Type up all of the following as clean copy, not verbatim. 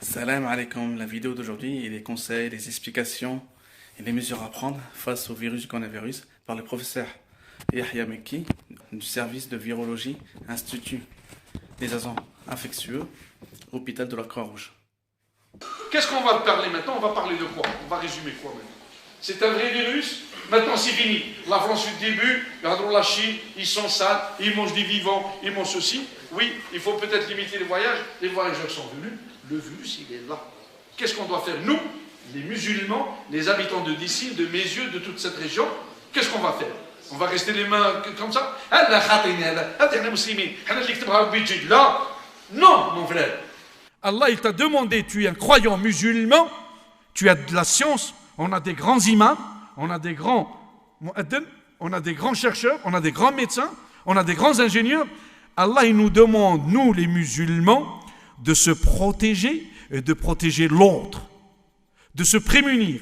Salam alaikum, la vidéo d'aujourd'hui et les conseils, les explications et les mesures à prendre face au virus du coronavirus par le professeur Yahya Mekki du service de virologie Institut des agents infectieux, hôpital de la Croix-Rouge. Qu'est-ce qu'on va parler maintenant? On va parler de quoi? On va résumer quoi maintenant? C'est un vrai virus. Maintenant c'est fini. La France du début, regardons la Chine, ils sont sales, ils mangent des vivants, ils mangent ceci. Oui, il faut peut-être limiter les voyages. Les voyageurs sont venus. Le virus, il est là. Qu'est-ce qu'on doit faire? Nous, les musulmans, les habitants de d'ici, de mes yeux, de toute cette région, qu'est-ce qu'on va faire? On va rester les mains comme ça? Non, mon frère. Allah, il t'a demandé, tu es un croyant musulman, tu as de la science, on a des grands imams, on a des grands mu'addin, on a des grands chercheurs, on a des grands médecins, on a des grands ingénieurs. Allah, il nous demande, nous les musulmans, de se protéger et de protéger l'autre, de se prémunir.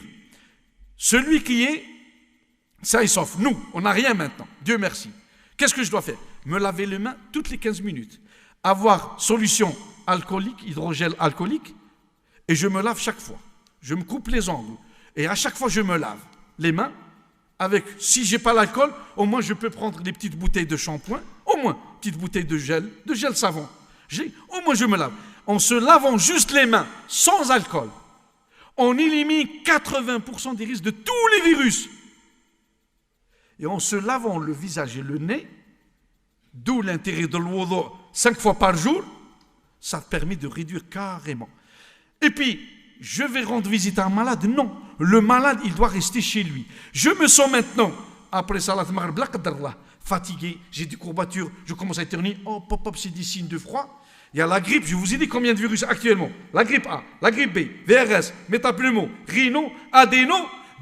Celui qui est, ça il sauf. Nous, on n'a rien maintenant, Dieu merci. Qu'est-ce que je dois faire? Me laver les mains toutes les 15 minutes. Avoir solution alcoolique, hydrogel alcoolique, et je me lave chaque fois. Je me coupe les ongles, et à chaque fois je me lave les mains, avec, si j'ai pas l'alcool, au moins je peux prendre des petites bouteilles de shampoing, au moins, petites bouteilles de gel savon. Au moins je me lave. En se lavant juste les mains, sans alcool, on élimine 80% des risques de tous les virus. Et en se lavant le visage et le nez, d'où l'intérêt de l'wudu 5 fois par jour, ça permet de réduire carrément. Et puis, je vais rendre visite à un malade? Non, le malade, il doit rester chez lui. Je me sens maintenant, après Salat Maghrib, fatigué, j'ai des courbatures, je commence à éternuer, oh, pop, c'est des signes de froid. Il y a la grippe, je vous ai dit combien de virus actuellement. La grippe A, la grippe B, VRS, métapneumo, rhino, adéno,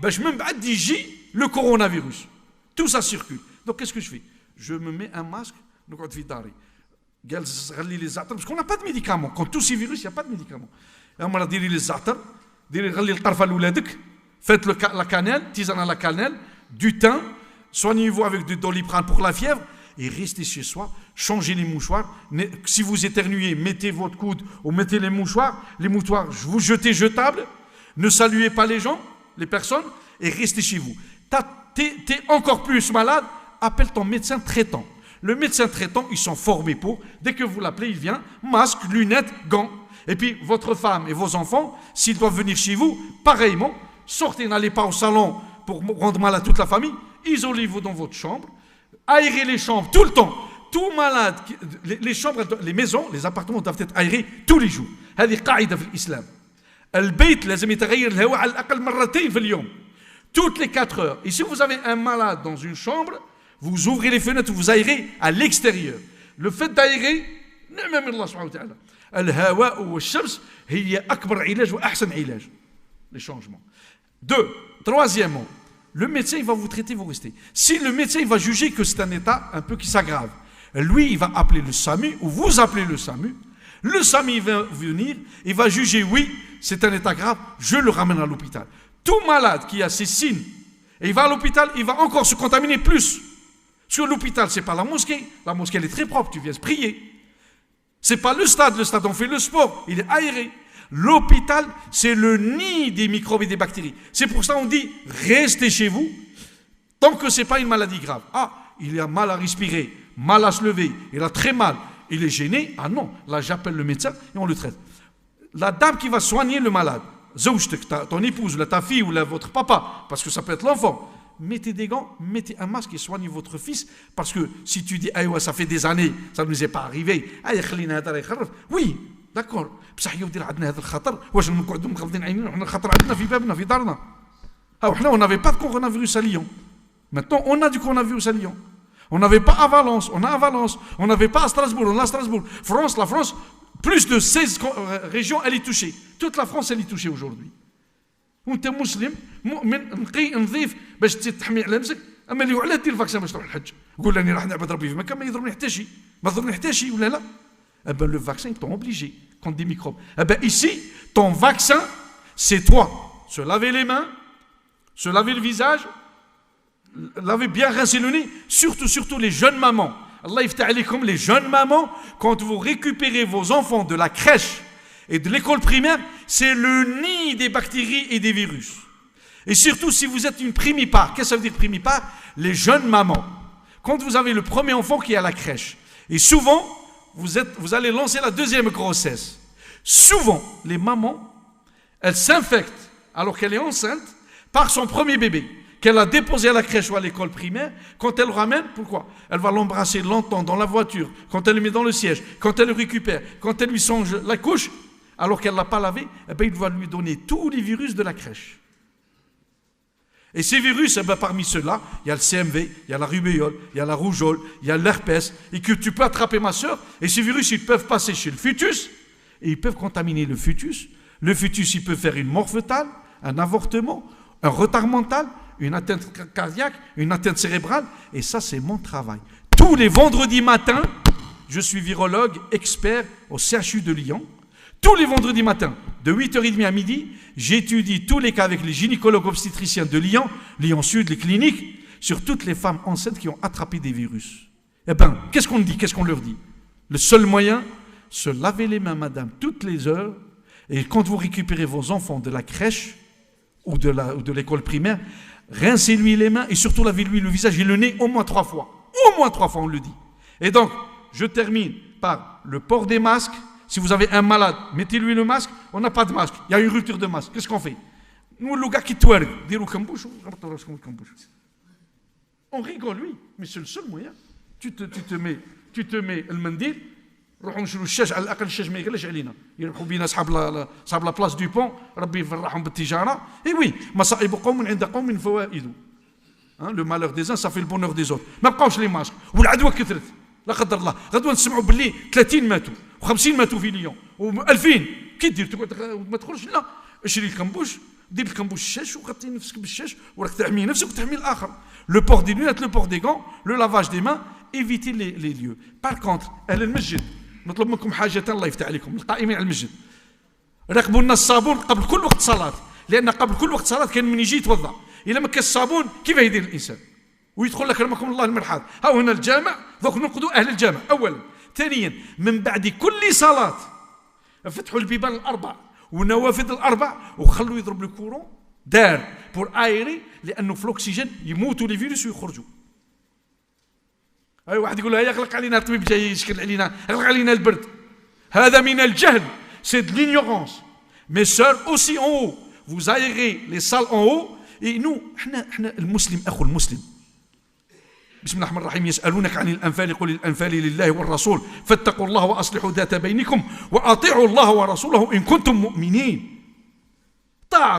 je me dis le coronavirus. Tout ça circule. Donc qu'est-ce que je fais? Je me mets un masque, parce qu'on n'a pas de médicaments. Quand tous ces virus, il n'y a pas de médicaments. Faites la cannelle, tisane à la cannelle, du thym, soignez-vous avec du Doliprane pour la fièvre, et restez chez soi, changez les mouchoirs. Si vous éternuez, mettez votre coude ou mettez les mouchoirs, vous jetez jetables, ne saluez pas les gens, les personnes, et restez chez vous. T'es encore plus malade, appelle ton médecin traitant. Le médecin traitant, ils sont formés pour, dès que vous l'appelez, il vient, masque, lunettes, gants. Et puis, votre femme et vos enfants, s'ils doivent venir chez vous, pareillement, sortez, n'allez pas au salon pour rendre malade toute la famille, isolez-vous dans votre chambre, aérez les chambres tout le temps. Tout malade, les chambres, les maisons, les appartements doivent être aérés tous les jours. هذه قاعدة في الإسلام. البيت لازم يتغير الهواء على الأقل مرتين في اليوم. Toutes les 4 heures. Et si vous avez un malade dans une chambre, vous ouvrez les fenêtres, vous aérez à l'extérieur. Le fait d'aérer, نعمة من الله سبحانه وتعالى. الهواء والشمس هي أكبر علاج وأحسن علاج. Les changements. 2. Troisièmement, le médecin il va vous traiter, vous restez. Si le médecin il va juger que c'est un état un peu qui s'aggrave, lui il va appeler le SAMU ou vous appelez le SAMU. Le SAMU il va venir, il va juger oui, c'est un état grave, je le ramène à l'hôpital. Tout malade qui a ces signes, et il va à l'hôpital, il va encore se contaminer plus. Parce que l'hôpital c'est pas la mosquée elle est très propre, tu viens se prier. C'est pas le stade on fait le sport, il est aéré. L'hôpital, c'est le nid des microbes et des bactéries. C'est pour ça qu'on dit, restez chez vous, tant que ce n'est pas une maladie grave. Ah, il a mal à respirer, mal à se lever, il a très mal, il est gêné. Ah non, là j'appelle le médecin et on le traite. La dame qui va soigner le malade, ton épouse, ta fille ou votre papa, parce que ça peut être l'enfant, mettez des gants, mettez un masque et soignez votre fils, parce que si tu dis, ah ouais, ça fait des années, ça ne nous est pas arrivé, oui, d'accord. بصح يودي عندنا هذا الخطر واش نقعدوا مغمضين عينينا وحنا الخطر عندنا في بابنا في دارنا وحنا on n'avait pas de coronavirus à Lyon. Maintenant on a du coronavirus à Lyon. On n'avait pas à Valence, on a à Valence. On n'avait pas à Strasbourg, on a à Strasbourg. La France, plus de 16 régions elle est touchée. Toute la France elle est touchée aujourd'hui. وانت مسلم مؤمن نقي نظيف باش تحمي على نفسك اما اللي علاه دير الفاكسين باش تروح الحج قول لاني راح نعبد ربي في مكه ما يضرني حتى شيء ما ضرني حتى شيء ولا لا. Eh ben, le vaccin, ils t'ont obligé contre des microbes. Eh ben, ici, ton vaccin, c'est toi. Se laver les mains, se laver le visage, laver bien rincer le nez, surtout les jeunes mamans. Allah yftah alaykoum, les jeunes mamans, quand vous récupérez vos enfants de la crèche et de l'école primaire, c'est le nid des bactéries et des virus. Et surtout si vous êtes une primipare. Qu'est-ce que ça veut dire primipare? Les jeunes mamans. Quand vous avez le premier enfant qui est à la crèche, et souvent, vous allez lancer la deuxième grossesse. Souvent, les mamans, elles s'infectent, alors qu'elle est enceinte, par son premier bébé, qu'elle a déposé à la crèche ou à l'école primaire. Quand elle le ramène, pourquoi? Elle va l'embrasser longtemps dans la voiture, quand elle le met dans le siège, quand elle le récupère, quand elle lui songe la couche, alors qu'elle ne l'a pas lavé, eh bien, il va lui donner tous les virus de la crèche. Et ces virus, eh bien, parmi ceux-là, il y a le CMV, il y a la rubéole, il y a la rougeole, il y a l'herpès, et que tu peux attraper ma soeur, et ces virus, ils peuvent passer chez le fœtus, et ils peuvent contaminer le fœtus. Le fœtus, il peut faire une mort fœtale, un avortement, un retard mental, une atteinte cardiaque, une atteinte cérébrale, et ça, c'est mon travail. Tous les vendredis matins, je suis virologue expert au CHU de Lyon. Tous les vendredis matins, de 8h30 à midi, j'étudie tous les cas avec les gynécologues obstétriciens de Lyon, Lyon Sud, les cliniques, sur toutes les femmes enceintes qui ont attrapé des virus. Eh bien, qu'est-ce qu'on dit? Qu'est-ce qu'on leur dit? Le seul moyen, se laver les mains, madame, toutes les heures, et quand vous récupérez vos enfants de la crèche ou de l'école primaire, rincez-lui les mains et surtout lavez-lui le visage et le nez au moins 3 fois. Au moins 3 fois, on le dit. Et donc, je termine par le port des masques. Si vous avez un malade, mettez-lui le masque. On n'a pas de masque. Il y a une rupture de masque. Qu'est-ce qu'on fait? Nous, le gars qui tourne, on rigole, oui, mais c'est le seul moyen. Tu te mets le mendil. نروحوا نشروا الشاش على الاقل الشاش ما يغلاش علينا يربحوا بينا صحاب لا بلاص دو بون ربي يفرحهم بالتجاره اي وي مصائب قوم عند قوم فوائد لو مالور دي زان صافي البونور دي زوت ما بقاوش لي ماسك والعدوى كثرت لا قدر الله غدوه نسمعوا باللي 30 ماتوا و50 ماتوا في ليون و2000 كي دير تقعد ما تخرجش لا اشري الكمبوش دير الكمبوش الشاش وغطي نفسك بالشاش وراك تحمي نفسك وتحمي الاخر لو بور دي لونات لو بور دي غون لو لافاج دي مان éviter les lieux. Par contre, أهل المسجد نطلب منكم حاجة الله يفتح عليكم القائمين على المسجد ركبوا لنا الصابون قبل كل وقت صلاة لأن قبل كل وقت صلاة كان من يجي يتوضأ إذا ما كان الصابون كيف يدير الإنسان ويدخل لك رحمكم الله المرحاض ها هنا الجامع ذوك ننقذوا أهل الجامع أولا ثانيا من بعد كل صلاة فتحوا البيبان الأربع والنوافذ الأربع وخلوا يضرب الكورون دار بور آيري لأنه في الأكسجين يموتوا لي فيروس ويخرجوا أي واحد يقول له يغلق علينا الطبيب جاي يشكل علينا يغلق علينا البرد هذا من الجهل c'est de l'ignorance mes sœurs aussi en haut vous aérez les salles en haut et nous احنا المسلم أخو المسلم بسم الله الرحمن الرحيم يسألونك عن الأنفال قل الأنفال لله والرسول فاتقوا الله وأصلحوا ذات بينكم وأطيعوا الله ورسوله إن كنتم مؤمنين طاعة